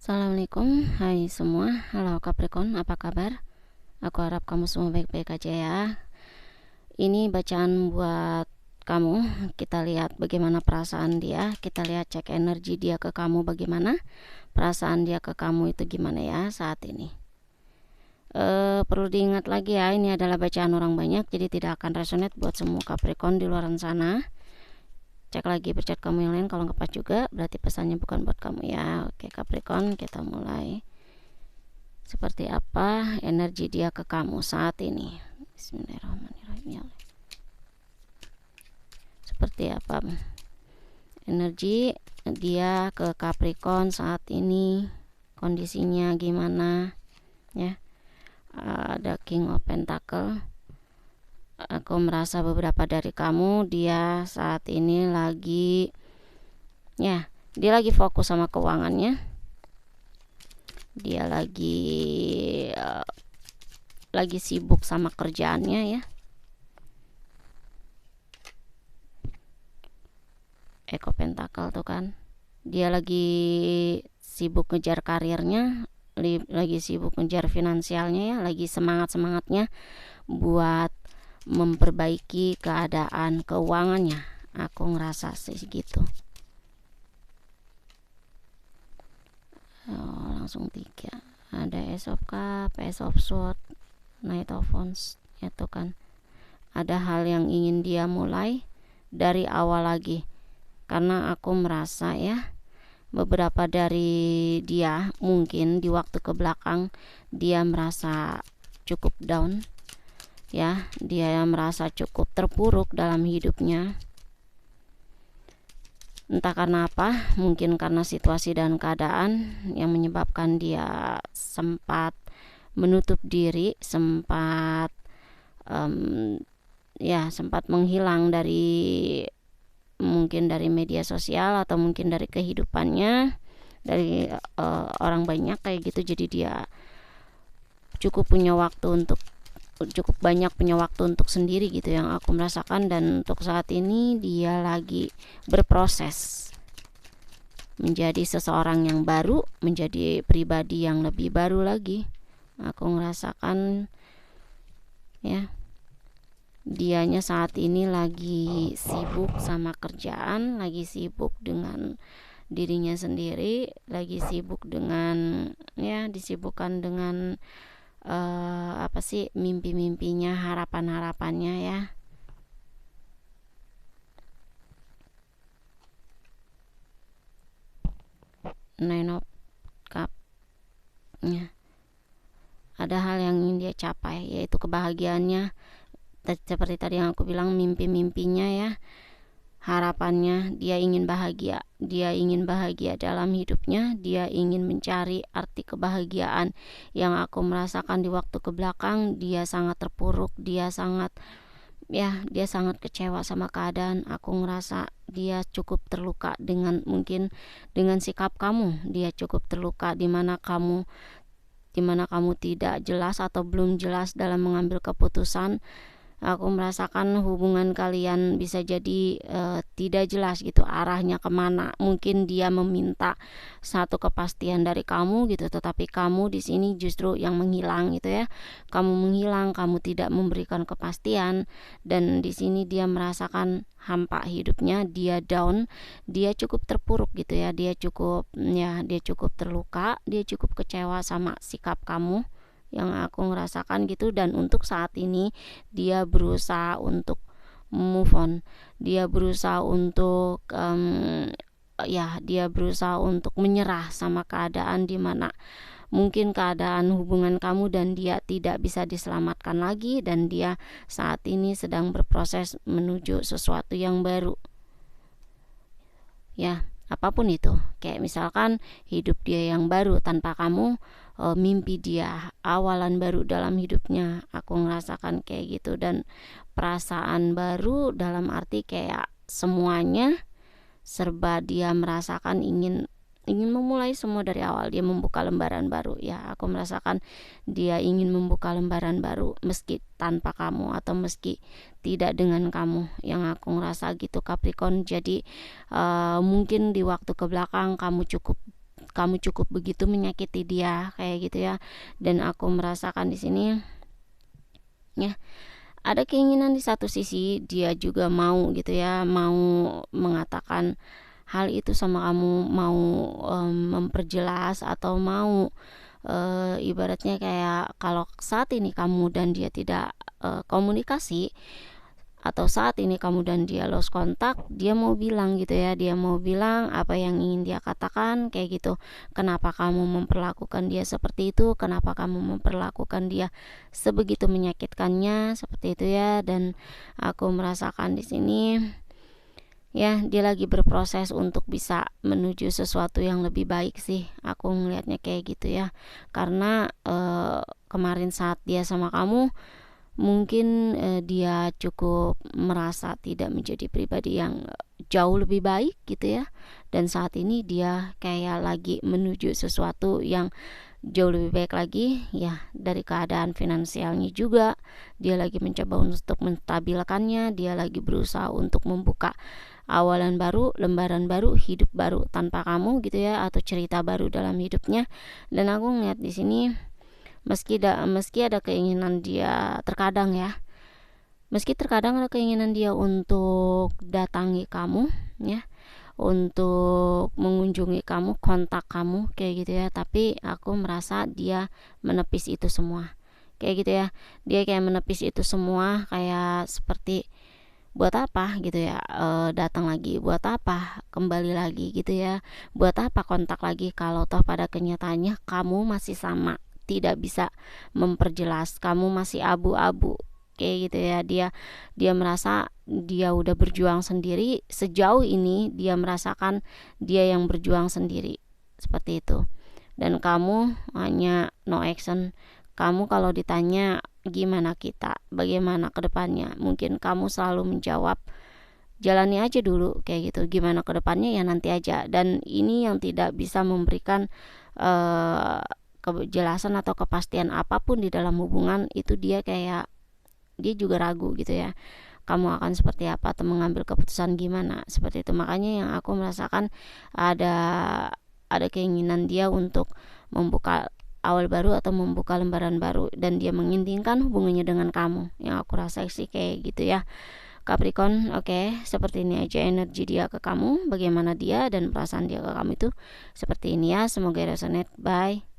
Assalamualaikum, hai semua. Halo Capricorn, apa kabar? Aku harap kamu semua baik-baik aja ya. Ini bacaan buat kamu. Kita lihat bagaimana perasaan dia. Kita lihat cek energi dia ke kamu bagaimana. Perasaan dia ke kamu itu gimana ya saat ini. Perlu diingat lagi ya, ini adalah bacaan orang banyak, jadi tidak akan resonate buat semua Capricorn di luar sana. Cek lagi bercat kamu yang lain, kalau nggak pas juga berarti pesannya bukan buat kamu ya. Oke Capricorn, kita mulai. Seperti apa energi dia ke kamu saat ini? Bismillahirrahmanirrahim. Ya Allah. Seperti apa energi dia ke Capricorn saat ini? Kondisinya gimana? Ya, ada King of Pentacle. Aku merasa beberapa dari kamu dia saat ini lagi, ya, dia lagi fokus sama keuangannya. Dia lagi sibuk sama kerjaannya ya. Eko Pentakel tuh kan, dia lagi sibuk ngejar karirnya, lagi sibuk ngejar finansialnya ya, lagi semangat-semangatnya buat memperbaiki keadaan keuangannya. Aku ngerasa sih gitu. Langsung 3. Ada Ace of Cup, Ace of Sword, Knight of Wands. Itu kan ada hal yang ingin dia mulai dari awal lagi, karena aku merasa ya, beberapa dari dia mungkin di waktu kebelakang dia merasa cukup down ya, dia merasa cukup terpuruk dalam hidupnya. Entah karena apa, mungkin karena situasi dan keadaan yang menyebabkan dia sempat menutup diri, sempat sempat menghilang dari, mungkin dari media sosial atau mungkin dari kehidupannya, dari orang banyak kayak gitu. Jadi dia cukup banyak punya waktu untuk sendiri gitu yang aku merasakan. Dan untuk saat ini dia lagi berproses menjadi seseorang yang baru, menjadi pribadi yang lebih baru lagi. Aku ngerasakan ya, dianya saat ini lagi sibuk sama kerjaan, lagi sibuk dengan dirinya sendiri, lagi sibuk dengan, ya, disibukkan dengan apa sih, mimpi-mimpinya, harapan-harapannya ya. Nine of Cup ya. Ada hal yang ingin dia capai, yaitu kebahagiaannya. Seperti tadi yang aku bilang, mimpi-mimpinya ya, harapannya. Dia ingin bahagia dalam hidupnya. Dia ingin mencari arti kebahagiaan. Yang aku merasakan di waktu kebelakang, dia sangat terpuruk, dia sangat kecewa sama keadaan. Aku ngerasa dia cukup terluka dengan, mungkin dengan sikap kamu. Dia cukup terluka di mana kamu tidak jelas atau belum jelas dalam mengambil keputusan. Aku merasakan hubungan kalian bisa jadi tidak jelas gitu arahnya kemana. Mungkin dia meminta satu kepastian dari kamu gitu, tetapi kamu di sini justru yang menghilang gitu ya. Kamu menghilang, kamu tidak memberikan kepastian, dan di sini dia merasakan hampa hidupnya, dia down, dia cukup terpuruk gitu ya. Dia cukup terluka, dia cukup kecewa sama sikap kamu yang aku ngerasakan gitu. Dan untuk saat ini dia berusaha untuk move on, dia berusaha untuk dia berusaha untuk menyerah sama keadaan di mana mungkin keadaan hubungan kamu dan dia tidak bisa diselamatkan lagi, dan dia saat ini sedang berproses menuju sesuatu yang baru ya, apapun itu. Kayak misalkan hidup dia yang baru tanpa kamu, mimpi dia awalan baru dalam hidupnya. Aku ngerasakan kayak gitu. Dan perasaan baru dalam arti kayak semuanya serba dia merasakan, ingin memulai semua dari awal. Dia membuka lembaran baru ya. Aku merasakan dia ingin membuka lembaran baru meski tanpa kamu atau meski tidak dengan kamu, yang aku ngerasa gitu Capricorn. Jadi mungkin di waktu kebelakang kamu cukup kamu cukup begitu menyakiti dia kayak gitu ya. Dan aku merasakan di sini ya ada keinginan di satu sisi dia juga mau gitu ya, mau mengatakan hal itu sama kamu, mau memperjelas atau mau ibaratnya kayak kalau saat ini kamu dan dia tidak komunikasi, atau saat ini kamu dan dia lost kontak, dia mau bilang gitu ya, dia mau bilang apa yang ingin dia katakan kayak gitu. Kenapa kamu memperlakukan dia seperti itu, kenapa kamu memperlakukan dia sebegitu menyakitkannya seperti itu ya. Dan aku merasakan di sini ya dia lagi berproses untuk bisa menuju sesuatu yang lebih baik sih, aku ngelihatnya kayak gitu ya. Karena kemarin saat dia sama kamu mungkin dia cukup merasa tidak menjadi pribadi yang jauh lebih baik gitu ya, dan saat ini dia kayak lagi menuju sesuatu yang jauh lebih baik lagi ya. Dari keadaan finansialnya juga dia lagi mencoba untuk menstabilkannya, dia lagi berusaha untuk membuka awalan baru, lembaran baru, hidup baru tanpa kamu gitu ya, atau cerita baru dalam hidupnya. Dan aku ngeliat di sini meski ada keinginan dia terkadang ya, meski terkadang ada keinginan dia untuk datangi kamu ya, untuk mengunjungi kamu, kontak kamu kayak gitu ya, tapi aku merasa dia menepis itu semua kayak gitu ya. Dia kayak menepis itu semua, kayak seperti buat apa gitu ya, datang lagi, buat apa kembali lagi gitu ya, buat apa kontak lagi kalau toh pada kenyataannya kamu masih sama, tidak bisa memperjelas, kamu masih abu-abu kayak gitu ya. Dia merasa dia udah berjuang sendiri sejauh ini, dia merasakan dia yang berjuang sendiri seperti itu, dan kamu hanya no action. Kamu kalau ditanya gimana kita, bagaimana kedepannya, mungkin kamu selalu menjawab jalani aja dulu kayak gitu, gimana kedepannya ya nanti aja. Dan ini yang tidak bisa memberikan uh, kejelasan atau kepastian apapun di dalam hubungan itu. Dia kayak dia juga ragu gitu ya, kamu akan seperti apa atau mengambil keputusan gimana seperti itu. Makanya yang aku merasakan ada keinginan dia untuk membuka awal baru atau membuka lembaran baru, dan dia menginginkan hubungannya dengan kamu. Yang aku rasa sih kayak gitu ya Capricorn. Oke, seperti ini aja energi dia ke kamu, bagaimana dia dan perasaan dia ke kamu itu seperti ini ya. Semoga resonate. Bye.